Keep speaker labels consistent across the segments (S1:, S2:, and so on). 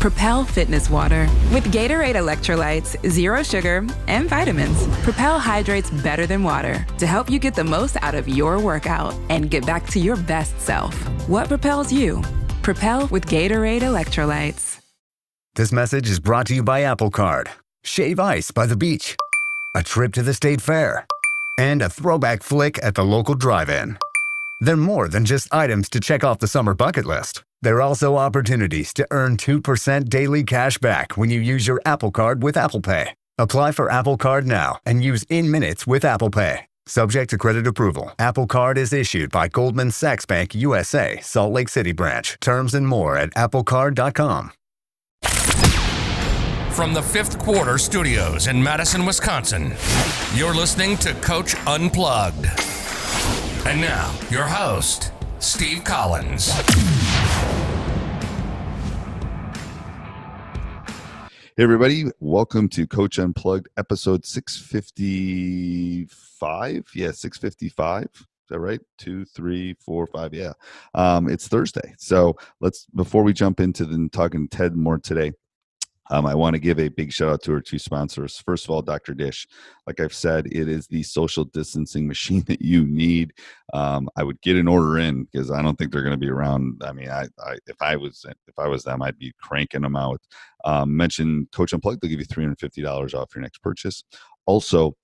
S1: Propel Fitness Water. With Gatorade electrolytes, zero sugar, and vitamins, Propel hydrates better than water to help you get the most out of your workout and get back to your best self. What propels you? Propel with Gatorade electrolytes.
S2: This message is brought to you by Apple Card, Shave Ice by the beach, a trip to the state fair, and a throwback flick at the local drive-in. They're more than just items to check off the summer bucket list. They're also opportunities to earn 2% daily cash back when you use your Apple Card with Apple Pay. Apply for Apple Card now and use in minutes with Apple Pay. Subject to credit approval. Apple Card is issued by Goldman Sachs Bank USA, Salt Lake City branch. Terms and more at applecard.com.
S3: From the Fifth Quarter Studios in Madison, Wisconsin, you're listening to Coach Unplugged. And now, your host, Steve Collins.
S4: Hey everybody, welcome to Coach Unplugged, episode 655. Yeah, 655. Is that right? 2, 3, 4, 5. Yeah. It's Thursday. So before we jump into talking Ted more today, I want to give a big shout out to our two sponsors. First of all, Dr. Dish. Like I've said, it is the social distancing machine that you need. I would get an order in because I don't think they're going to be around. I mean, if I was them, I'd be cranking them out. Mention Coach Unplugged, they'll give you $350 off your next purchase. Also,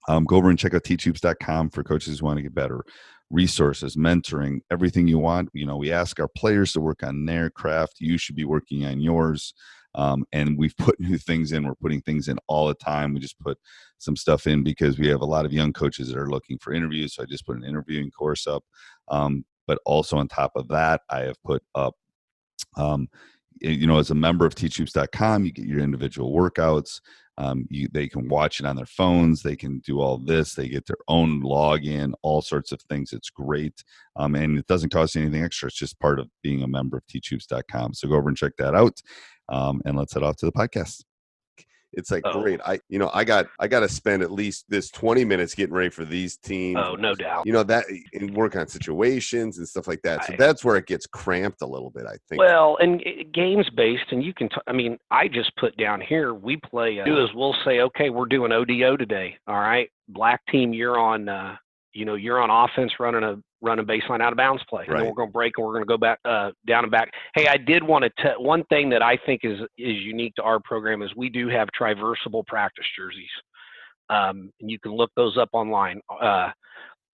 S4: go over and check out teachhoops.com for coaches who want to get better. Resources, mentoring, everything you want. You know, we ask our players to work on their craft. You should be working on yours. And we've put new things in. We're putting things in all the time. We just put some stuff in because we have a lot of young coaches that are looking for interviews. So I just put an interviewing course up. But also on top of that, I have put up, as a member of teachhoops.com, you get your individual workouts. They can watch it on their phones. They can do all this. They get their own login, all sorts of things. It's great. And it doesn't cost you anything extra. It's just part of being a member of teachhoops.com. So go over and check that out. And let's head off to the podcast.
S5: It's like, great. I got to spend at least this 20 minutes getting ready for these teams.
S6: Oh, no doubt.
S5: That and work on situations and stuff like that. So that's where it gets cramped a little bit, I think.
S6: Well, and games based, and you can, I just put down here, we play, we'll say, okay, we're doing ODO today. All right. Black team, you're on offense running baseline out of bounds play.
S5: Right.
S6: And then we're going to break and we're going to go back down and back. Hey, I did want to one thing that I think is unique to our program is we do have traversable practice jerseys. And you can look those up online.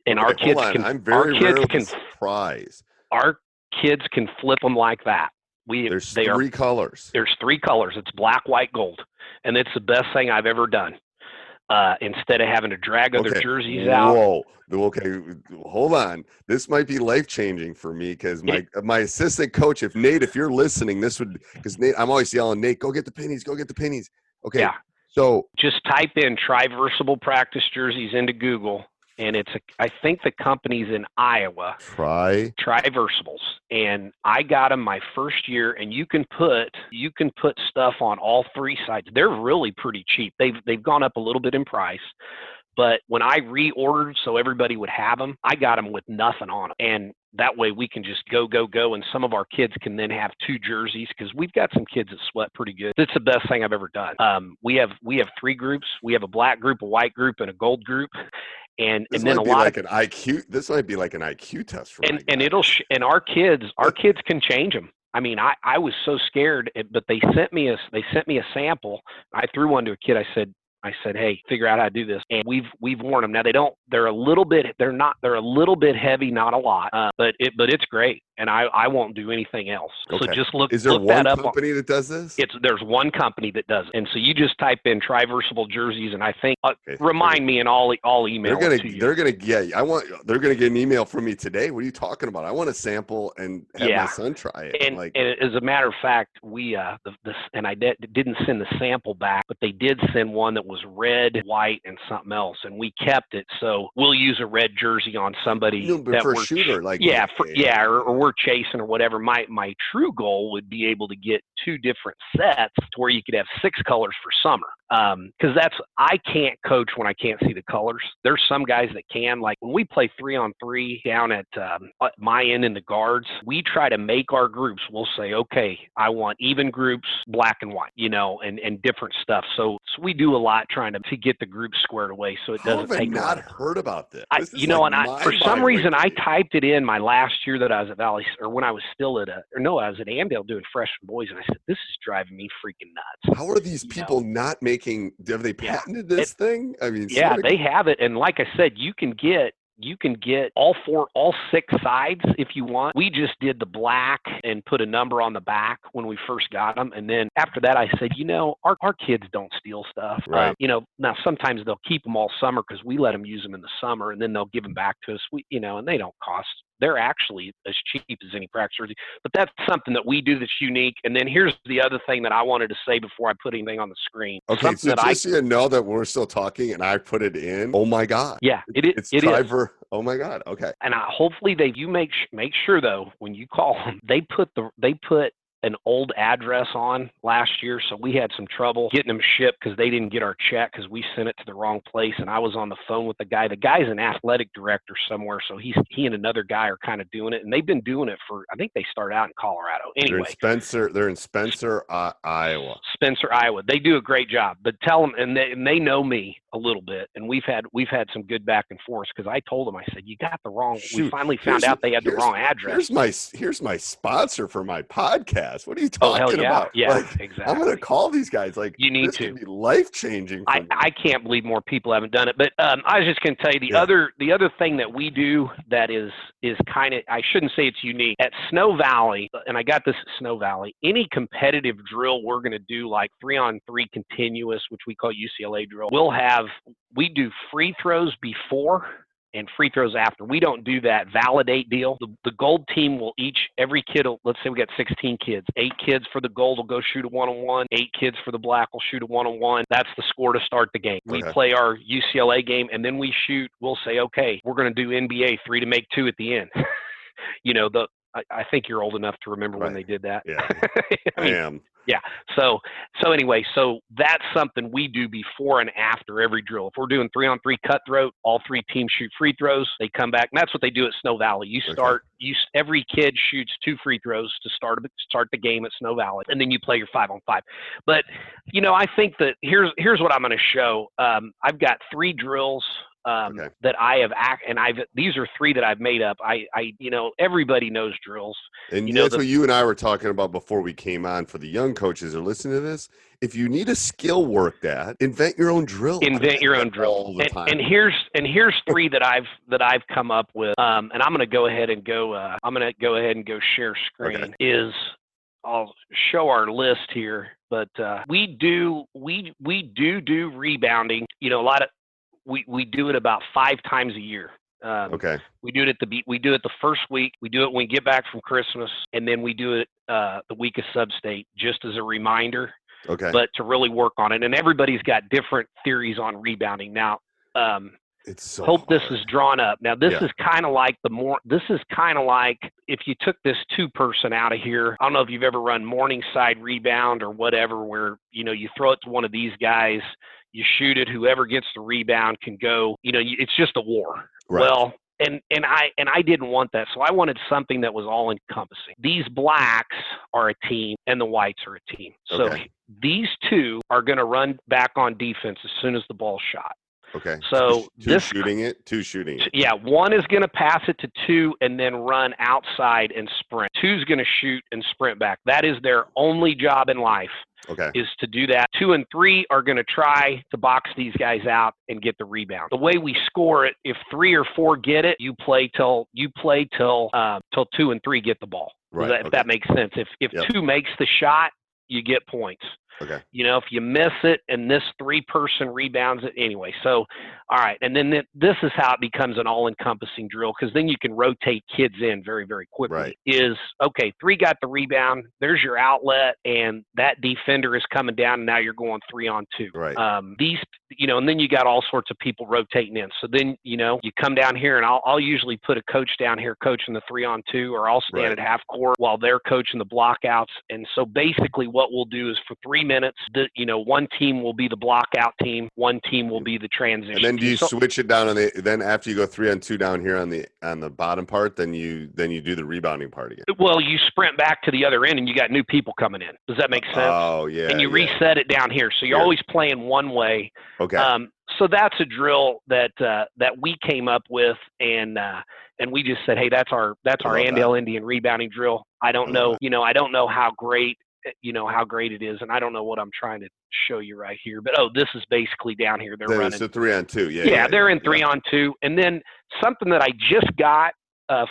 S6: And our kids can.
S5: I'm very surprised.
S6: Our kids can flip them like that.
S5: There's three colors.
S6: There's 3 colors. It's black, white, gold, and it's the best thing I've ever done. Instead of having to drag other jerseys out.
S5: Whoa. Okay, hold on. This might be life-changing for me because my assistant coach, if you're listening, because Nate, I'm always yelling, Nate, go get the pennies. Okay. Yeah. So
S6: just type in traversable practice jerseys into Google, and I think the company's in Iowa. Traversables. And I got them my first year, and you can put stuff on all 3 sides. They're really pretty cheap. They've gone up a little bit in price. But when I reordered so everybody would have them, I got them with nothing on them. And that way we can just go. And some of our kids can then have 2 jerseys because we've got some kids that sweat pretty good. It's the best thing I've ever done. We have 3 groups. We have a black group, a white group, and a gold group. And then a lot
S5: an IQ. This might be like an IQ test for
S6: and our kids can change them. I mean, I was so scared, but they sent me a sample. I threw one to a kid. I said, hey, figure out how to do this. And we've worn them. Now they're a little bit heavy, not a lot, but it's great. And I won't do anything else.
S5: Okay.
S6: So just look.
S5: Is there
S6: look
S5: one
S6: that up
S5: company that does this?
S6: There's one company that does it. And so you just type in traversable jerseys, and I think remind me, and I'll email it to you.
S5: They're gonna get an email from me today. What are you talking about? I want to sample and have my son try it.
S6: And as a matter of fact, we and I didn't send the sample back, but they did send one that was red, white, and something else, and we kept it. So we'll use a red jersey on somebody that
S5: for a shooter, or
S6: we're chasing or whatever. My true goal would be able to get 2 different sets to where you could have 6 colors for summer. Because I can't coach when I can't see the colors. There's some guys that can. Like when we play 3-on-3 down at my end in the guards, we try to make our groups. We'll say, okay, I want even groups, black and white, and different stuff. So we do a lot trying to get the groups squared away so it doesn't take a lot.
S5: I've not heard about this.
S6: For some reason, I typed it in my last year that I was at Valley, or when I was still I was at Andale doing freshman boys, and I said, this is driving me freaking nuts.
S5: How are these people not making? Have they patented this thing? I mean,
S6: yeah, they have it, and like I said, you can get all 6 sides if you want. We just did the black and put a number on the back when we first got them. And then after that, I said, our kids don't steal stuff.
S5: Right.
S6: Now sometimes they'll keep them all summer because we let them use them in the summer, and then they'll give them back to us. And they don't cost. They're actually as cheap as any practice jersey. But that's something that we do that's unique. And then here's the other thing that I wanted to say before I put anything on the screen.
S5: Okay, so just so you know that we're still talking and I put it in. Oh my God.
S6: Yeah,
S5: it's driver. Oh my God. Okay.
S6: And hopefully you make sure though when you call them, they put an old address on last year, so we had some trouble getting them shipped because they didn't get our check because we sent it to the wrong place. And I was on the phone with the guy. The guy's an athletic director somewhere, so he and another guy are kind of doing it, and they've been doing it for, I think they started out in Colorado. Anyway,
S5: they're in Spencer, Iowa.
S6: Spencer, Iowa. They do a great job, but tell them, and they know me a little bit, and we've had some good back and forth because I told them, I said, you got the wrong.
S5: Shoot,
S6: we finally found out they had the wrong address.
S5: Here's my sponsor for my podcast. What are you talking about?
S6: Yeah, exactly.
S5: I'm going to call these guys. Like,
S6: you need
S5: this
S6: to.
S5: Could be life-changing.
S6: I can't believe more people haven't done it. But I was just going to tell you the other thing that we do that is kind of, I shouldn't say it's unique. At Snow Valley, and I got this at Snow Valley, any competitive drill we're going to do, like 3-on-3 continuous, which we call UCLA drill, we do free throws before and free throws after. We don't do that validate deal. The gold team will every kid will, let's say we got 16 kids. 8 kids for the gold will go shoot a 1-on-1. 8 kids for the black will shoot a 1-on-1. That's the score to start the game. We play our UCLA game, and then we'll say, okay, we're going to do NBA 3 to make 2 at the end. I think you're old enough to remember when they did that.
S5: Yeah, I am.
S6: Yeah. So anyway, that's something we do before and after every drill. If we're doing 3-on-3 cutthroat, all 3 teams shoot free throws. They come back, and that's what they do at Snow Valley. Every kid shoots 2 free throws to start the game at Snow Valley, and then you play your 5-on-5. But I think that here's what I'm going to show. I've got 3 drills that I have these are 3 that I've made up. Everybody knows drills.
S5: And that's what you and I were talking about before we came on. For the young coaches that are listening to this, if you need a skill worked at, invent your own drill.
S6: Invent your own drill all the time. And here's 3 that I've come up with. And I'm going to go ahead and go. Share screen.
S5: Okay.
S6: I'll show our list here, but we do rebounding. We do it about 5 times a year. We do it the first week. We do it when we get back from Christmas, and then we do it the week of Sub-State, just as a reminder.
S5: Okay.
S6: But to really work on it, and everybody's got different theories on rebounding. Now,
S5: it's so
S6: hope
S5: hard.
S6: This is drawn up. Now, this is kind of like if you took this 2-person out of here. I don't know if you've ever run morning side rebound or whatever, where you throw it to one of these guys. You shoot it. Whoever gets the rebound can go. It's just a war.
S5: Right.
S6: Well, and I didn't want that, so I wanted something that was all encompassing. These blacks are a team, and the whites are a team. So these 2 are going to run back on defense as soon as the ball's shot.
S5: Okay.
S6: So
S5: two shooting it.
S6: Yeah, 1 is going to pass it to 2 and then run outside and sprint. 2's going to shoot and sprint back. That is their only job in life.
S5: Okay.
S6: Is to do that. 2 and 3 are going to try to box these guys out and get the rebound. The way we score it, if 3 or 4 get it, you play till 2 and 3 get the ball.
S5: Right.
S6: If that makes sense. If 2 makes the shot, you get points.
S5: Okay.
S6: If you miss it and this 3-person rebounds it anyway. So, all right. And then this is how it becomes an all-encompassing drill, because then you can rotate kids in very, very quickly.
S5: Right.
S6: 3 got the rebound. There's your outlet, and that defender is coming down, and now you're going 3-on-2.
S5: Right.
S6: And then you got all sorts of people rotating in. So then, you come down here, and I'll usually put a coach down here coaching the 3-on-2, or I'll stand at half court while they're coaching the blockouts. And so basically what we'll do is for 3 minutes. One team will be the block out team. One team will be the transition.
S5: And then do you switch it down then after you go 3-on-2 down here on the bottom part, then you do the rebounding part again?
S6: Well, you sprint back to the other end and you got new people coming in. Does that make sense?
S5: Oh, yeah.
S6: And you reset it down here. So you're always playing one way.
S5: Okay.
S6: So that's a drill that we came up with, and we just said, hey, that's our Andale Indian rebounding drill. I don't know, I don't know how great it is, and I don't know what I'm trying to show you right here. But this is basically down here. They're running.
S5: It's a 3-on-2.
S6: Yeah, they're in 3-on-2, and then something that I just got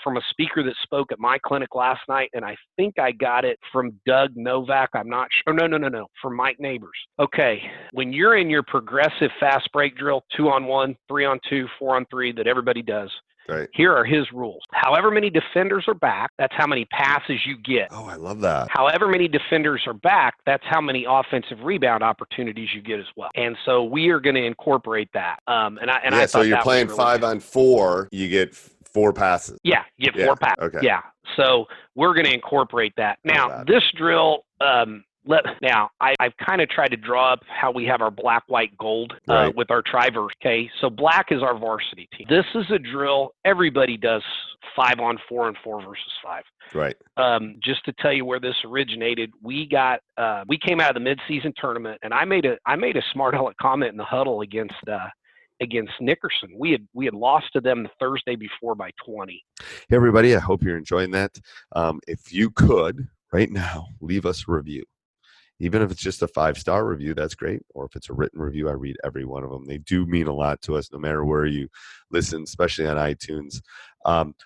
S6: from a speaker that spoke at my clinic last night, and I think I got it from Doug Novak. I'm not sure. No, from Mike Neighbors. Okay, when you're in your progressive fast break drill, 2-on-1, 3-on-2, 4-on-3 that everybody does,
S5: right.
S6: Here are his rules. However many defenders are back, that's how many passes you get.
S5: Oh, I love that.
S6: However many defenders are back, that's how many offensive rebound opportunities you get as well. And so we are going to incorporate that.
S5: So you're playing really 5-on-4, you get 4 passes.
S6: Yeah, you get 4 passes.
S5: Okay.
S6: Yeah. So we're going to incorporate that. Now, this drill, I've kind of tried to draw up how we have our black, white, gold with our Triverse. Okay, so black is our varsity team. This is a drill everybody does 5-on-4 and 4 versus 5.
S5: Right.
S6: Just to tell you where this originated, we came out of the midseason tournament, and I made a smart aleck comment in the huddle against Nickerson. We had lost to them the Thursday before by 20.
S5: Hey everybody, I hope you're enjoying that. If you could right now leave us a review, even if it's just a 5-star review, that's great. Or if it's a written review, I read every one of them. They do mean a lot to us, no matter where you listen, especially on iTunes.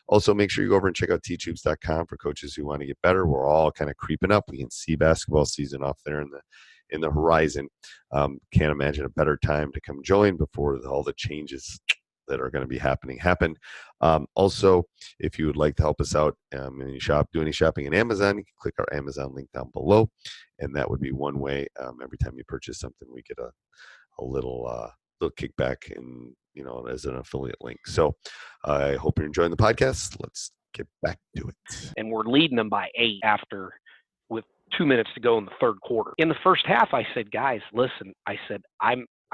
S5: Also, make sure you go over and check out teachhoops.com for coaches who want to get better. We're all kind of creeping up. We can see basketball season off there in the horizon. Can't imagine a better time to come join before all the changes that are going to be happen. Also, if you would like to help us out and do any shopping in Amazon, you can click our Amazon link down below, and that would be one way. Every time you purchase something, we get a little kickback and as an affiliate link. So I hope you're enjoying the podcast. Let's get back to it.
S6: And we're leading them by 8 with 2 minutes to go in the third quarter. In the first half, I said, guys, listen, I said,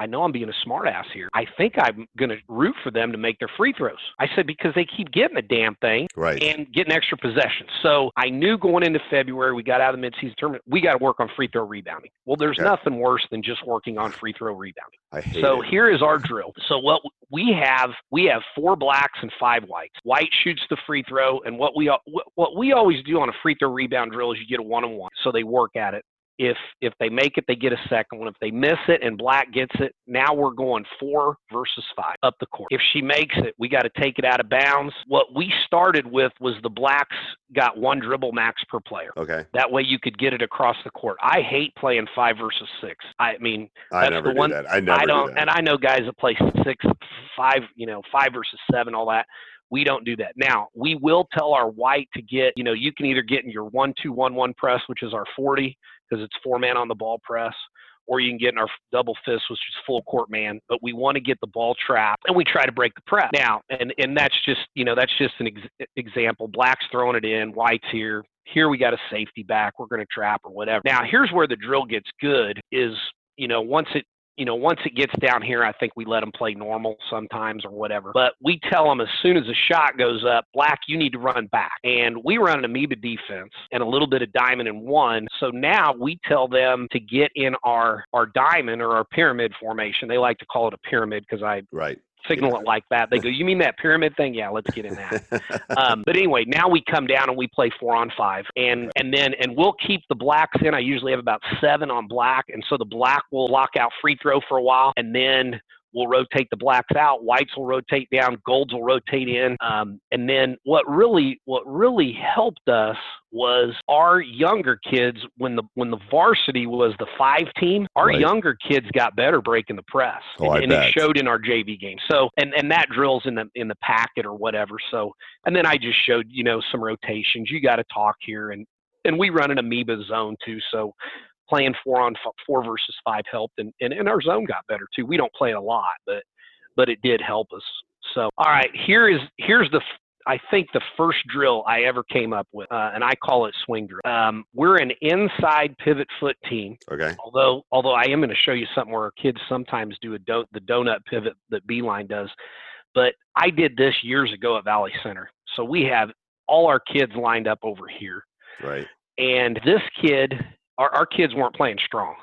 S6: I know I'm being a smart ass here. I think I'm going to root for them to make their free throws. I said, because they keep getting the damn thing and getting extra possessions. So I knew going into February, we got out of the midseason tournament, we got to work on free throw rebounding. Well, there's nothing worse than just working on free throw rebounding. So here is our drill. So what we have 4 blacks and 5 whites. White shoots the free throw, and what we always do on a free throw rebound drill is you get a 1-on-1. So they work at it. If they make it, they get a second one. If they miss it and black gets it, now we're going 4 versus 5 up the court. If she makes it, we got to take it out of bounds. What we started with was the blacks got 1 dribble max per player.
S5: Okay.
S6: That way you could get it across the court. I hate playing 5 versus 6. I mean, that's
S5: never
S6: the one.
S5: Do that. I never do that.
S6: And I know guys that play 6, 5, 5 versus 7, all that. We don't do that. Now, we will tell our white to get, you can either get in your 1-2-1-1 press, which is our 40, because it's 4-man on the ball press, or you can get in our double fist, which is full court man. But we want to get the ball trapped, and we try to break the press. Now, and that's just, that's just an example. Black's throwing it in, white's here. Here we got a safety back. We're going to trap or whatever. Now, here's where the drill gets good is, once it gets down here, I think we let them play normal sometimes or whatever. But we tell them as soon as the shot goes up, black, you need to run back. And we run an amoeba defense and a little bit of diamond in 1. So now we tell them to get in our diamond or our pyramid formation. They like to call it a pyramid because I signal it like that. They go, you mean that pyramid thing? Yeah, let's get in that. But anyway, now we come down and we play 4-on-5, and we'll keep the blacks in. I usually have about 7 on black, and so the black will lock out free throw for a while, and then we'll rotate the blacks out. Whites will rotate down. Golds will rotate in. And then what really helped us was our younger kids, when the varsity was the 5 team, our younger kids got better breaking the press. And it showed in our JV game. So, and that drill's in the packet or whatever. So, and then I just showed, some rotations. You got to talk here. And we run an amoeba zone too. So, playing 4 versus 5 helped, and our zone got better too. We don't play it a lot, but it did help us. So, all right, here's I think the first drill I ever came up with, and I call it swing drill. We're an inside pivot foot team.
S5: Okay.
S6: Although I am going to show you something where our kids sometimes do the donut pivot that Beeline does. But I did this years ago at Valley Center. So we have all our kids lined up over here.
S5: Right.
S6: And this kid, our kids weren't playing strong,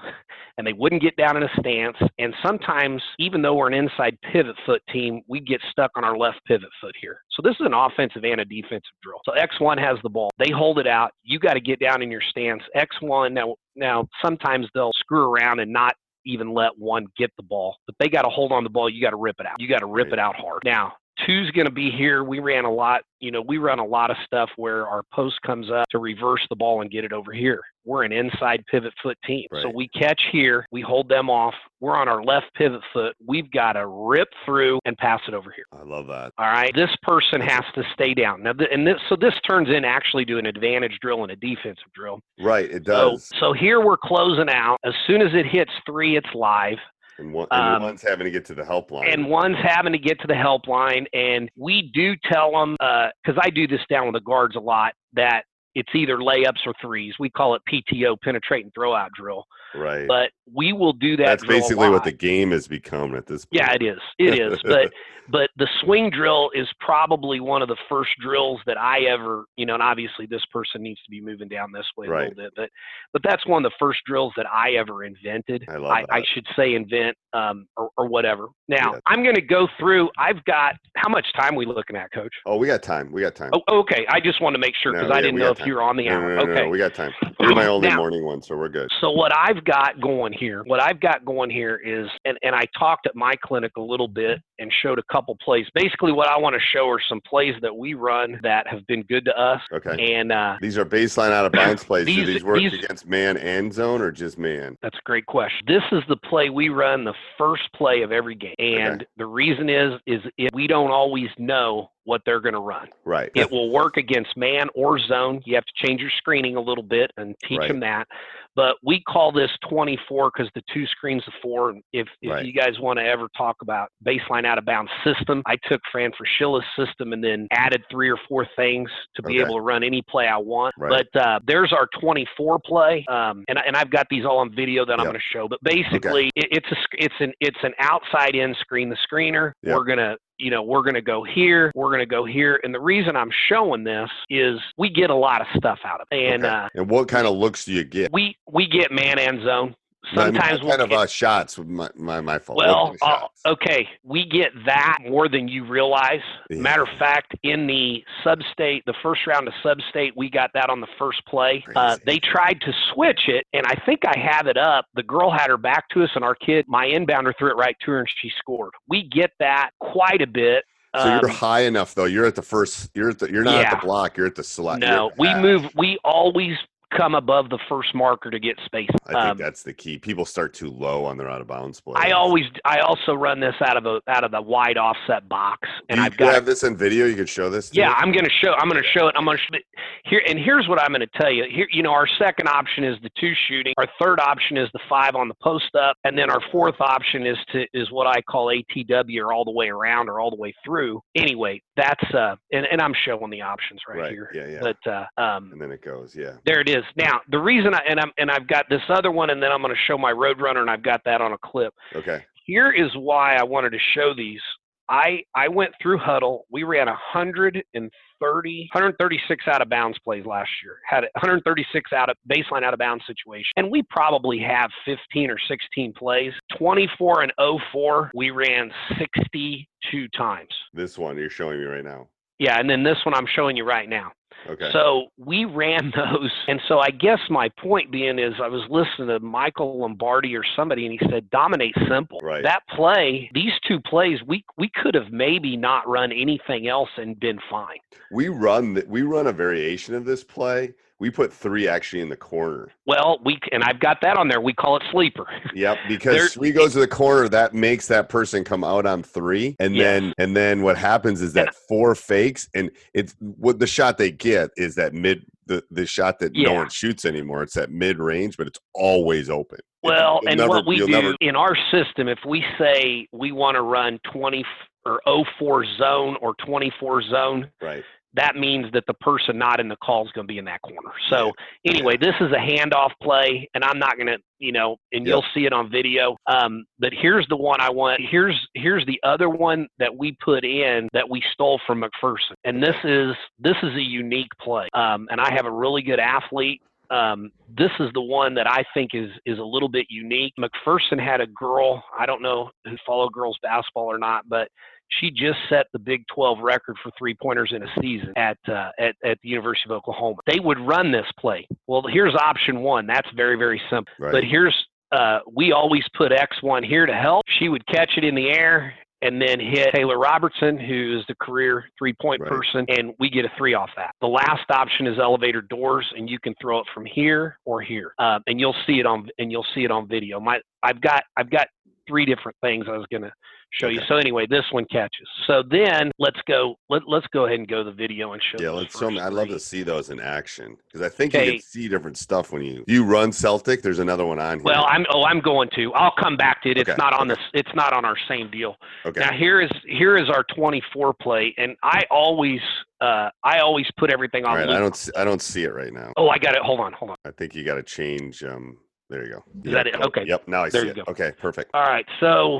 S6: and they wouldn't get down in a stance. And sometimes, even though we're an inside pivot foot team, we get stuck on our left pivot foot here. So this is an offensive and a defensive drill. So X1 has the ball. They hold it out. You got to get down in your stance. X1, now sometimes they'll screw around and not even let one get the ball, but they got to hold on the ball. You got to rip it out. You got to rip it out hard. Now, 2's going to be here. We ran a lot, we run a lot of stuff where our post comes up to reverse the ball and get it over here. We're an inside pivot foot team.
S5: Right.
S6: So we catch here, we hold them off. We're on our left pivot foot. We've got to rip through and pass it over here.
S5: I love that.
S6: All right. This person has to stay down. Now, so this turns in actually to an advantage drill and a defensive drill.
S5: Right. It does.
S6: So here we're closing out. As soon as it hits 3, it's live.
S5: And one's having to get to the helpline.
S6: And one's having to get to the helpline. And we do tell them, because I do this down with the guards a lot, that it's either layups or threes. We call it PTO, penetrate and throw out drill.
S5: Right.
S6: But we will do that.
S5: That's
S6: drill
S5: basically
S6: a lot.
S5: what the game has become at this point.
S6: Yeah, it is. It is. But the swing drill is probably one of the first drills that I ever, and obviously this person needs to be moving down this way a little bit. But that's one of the first drills that I ever invented.
S5: I love that.
S6: I should say invent or whatever. Now, I'm going to go through. I've got, how much time are we looking at, Coach?
S5: Oh, we got time.
S6: Oh, okay. I just want to make sure because I didn't know if you were on the hour. Okay.
S5: No, we got time. You're my only morning one, so we're good.
S6: So what I've got going here is, and I talked at my clinic a little bit and showed a couple plays. Basically, what I want to show are some plays that we run that have been good to us.
S5: Okay.
S6: And
S5: these are baseline out of bounds plays. Do these work against man and zone or just man?
S6: That's a great question. This is the play we run the first play of every game. And the reason is we don't always know what they're going to run.
S5: Right.
S6: It will work against man or zone. You have to change your screening a little bit and teach them that. But we call this 24 because the 2 screens of 4. If you guys want to ever talk about baseline out of bounds system, I took Fran Fraschilla's system and then added 3 or 4 things to be able to run any play I want.
S5: Right.
S6: But there's our 24 play, and I've got these all on video that I'm going to show. But basically, it's an outside in screen. The screener, we're going to go here. We're going to go here. And the reason I'm showing this is we get a lot of stuff out of it.
S5: And what kind of looks do you get?
S6: We get man and zone. Sometimes
S5: shots. My fault.
S6: Well, okay. We get that more than you realize.
S5: Yeah.
S6: Matter of fact, in the sub-state, the first round of sub-state, we got that on the first play. They tried to switch it, and I think I have it up. The girl had her back to us, and our kid, my inbounder, threw it right to her, and she scored. We get that quite a bit.
S5: So you're high enough, though. You're at the first. You're not at the block. You're at the select.
S6: No, we always come above the first marker to get space.
S5: I think that's the key. People start too low on their out of bounds play.
S6: I also run this out of the wide offset box, and
S5: I've got this in video. You could show this.
S6: Yeah, I'm going to show it. Here's what I'm going to tell you. Here, our second option is the 2 shooting. Our third option is the 5 on the post up, and then our fourth option is what I call ATW, or all the way around or all the way through. Anyway, that's and I'm showing the options right here.
S5: Yeah.
S6: But
S5: and then it goes. Yeah.
S6: There it is. Now, the reason I've got this other one, and then I'm going to show my Roadrunner, and I've got that on a clip.
S5: Okay.
S6: Here is why I wanted to show these. I went through Huddle. We ran 136 out of bounds plays last year. Had 136 baseline out of bounds situation. And we probably have 15 or 16 plays. 24 and 04, we ran 62 times.
S5: This one you're showing me right now.
S6: Yeah, and then this one I'm showing you right now.
S5: Okay.
S6: So we ran those. And so I guess my point being is I was listening to Michael Lombardi or somebody, and he said, dominate simple.
S5: Right.
S6: That play, these 2 plays, we could have maybe not run anything else and been fine.
S5: We run a variation of this play. We put 3 actually in the corner.
S6: Well, and I've got that on there. We call it sleeper.
S5: Yep, because 3 goes to the corner, that makes that person come out on 3, and then what happens is that 4 fakes, and it's what the shot they get is that the shot that no one shoots anymore. It's that mid range, but it's always open.
S6: Well, what we do in our system, if we say we want to run 20 or 04 zone or 24 zone,
S5: right.
S6: that means that the person not in the call is going to be in that corner. So anyway, this is a handoff play, and I'm not going to, and you'll see it on video. But here's the one I want. Here's the other one that we put in that we stole from McPherson. And this is a unique play. And I have a really good athlete. This is the one that I think is a little bit unique. McPherson had a girl, I don't know who followed girls basketball or not, but she just set the Big 12 record for three-pointers in a season at the University of Oklahoma. They would run this play. Well, here's option one. That's very, very simple. Right. But here's we always put X1 here to help. She would catch it in the air and then hit Taylor Robertson, who is the career three-point person, and we get a 3 off that. The last option is elevator doors, and you can throw it from here or here, and you'll see it on video. I've got 3 different things I was going to show you. So anyway, this one catches. So then let's go ahead and go to the video and show.
S5: Yeah, let's show me. I'd love to see those in action because I think you can see different stuff when you run Celtic. There's another one on here.
S6: Well, I'm going to. I'll come back to it. It's not on this. It's not on our same deal. Okay. Now here is our 24 play, and I always put everything on.
S5: All right, I don't see it right now.
S6: Oh, I got it. Hold on.
S5: I think you got to change. There you go.
S6: Is that it? Okay.
S5: Yep. Now I see it. Okay. Perfect.
S6: All right. So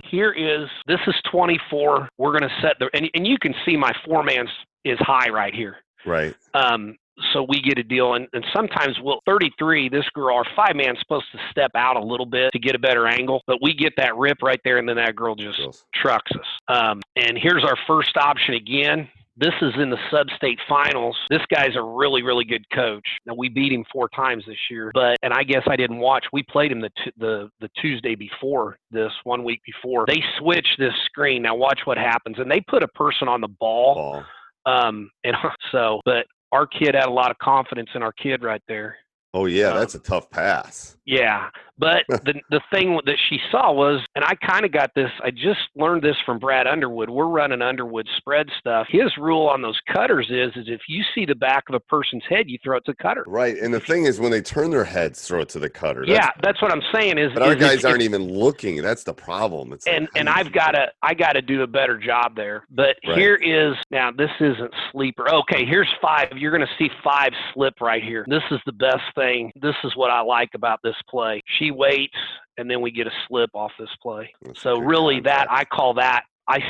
S6: this is 24. We're going to set and you can see my 4-man is high right here.
S5: Right.
S6: So we get a deal. And sometimes 33, this girl, our 5-man is supposed to step out a little bit to get a better angle, but we get that rip right there. And then that girl just trucks us. And here's our first option again. This is in the sub-state finals. This guy's a really, really good coach. Now, we beat him 4 times this year, and I guess I didn't watch. We played him the Tuesday before this, 1 week before. They switched this screen. Now, watch what happens. And they put a person on the ball. But our kid had a lot of confidence in our kid right there.
S5: Oh, yeah, that's a tough pass.
S6: Yeah, but the thing that she saw was, and I kind of got this, I just learned this from Brad Underwood. We're running Underwood spread stuff. His rule on those cutters is if you see the back of a person's head, you throw it to the cutter.
S5: Right, and the thing is when they turn their heads, throw it to the cutter.
S6: That's what I'm saying.
S5: But our guys aren't even looking. That's the problem. It's
S6: I got to do a better job there. But here is, now this isn't sleeper. Okay, here's 5. You're going to see 5 slip right here. This is the best thing. This is what I like about this play. She waits, and then we get a slip off this play. So really I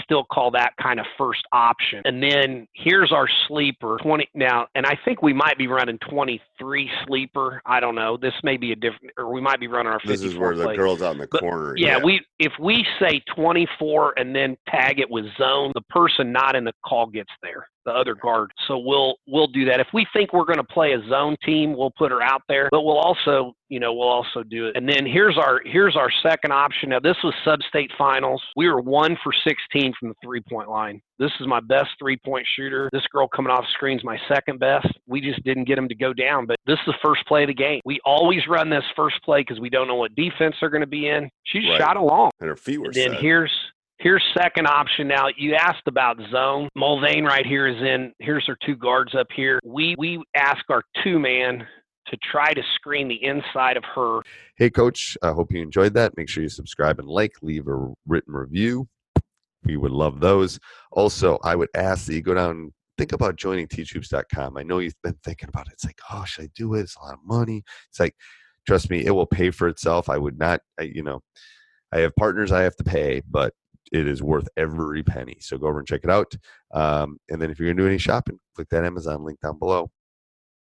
S6: still call that kind of first option. And then here's our sleeper 20 now, and I think we might be running 23 sleeper. I don't know. This may be or we might be running our 54
S5: This is where the girl's out in the corner.
S6: Yeah, if we say 24 and then tag it with zone, the person not in the call gets there, the other guard. So we'll do that. If we think we're going to play a zone team, we'll put her out there, but we'll also do it. And then here's our second option. Now this was sub-state finals. We were 1 for 16 from the 3-point line. This is my best 3-point shooter. This girl coming off screen's my second best. We just didn't get them to go down, but this is the first play of the game. We always run this first play because we don't know what defense they're going to be in. She shot along.
S5: And her feet were
S6: set. Then here's second option. Now, you asked about zone. Mulvane right here is in. Here's her 2 guards up here. We ask our 2-man to try to screen the inside of her.
S5: Hey, Coach, I hope you enjoyed that. Make sure you subscribe and leave a written review. We would love those. Also, I would ask that you go down and think about joining teachhoops.com. I know you've been thinking about it. It's like, oh, should I do it? It's a lot of money. It's like, trust me, it will pay for itself. I would not, I have partners I have to pay, but it is worth every penny. So go over and check it out. And then if you're going to do any shopping, click that Amazon link down below.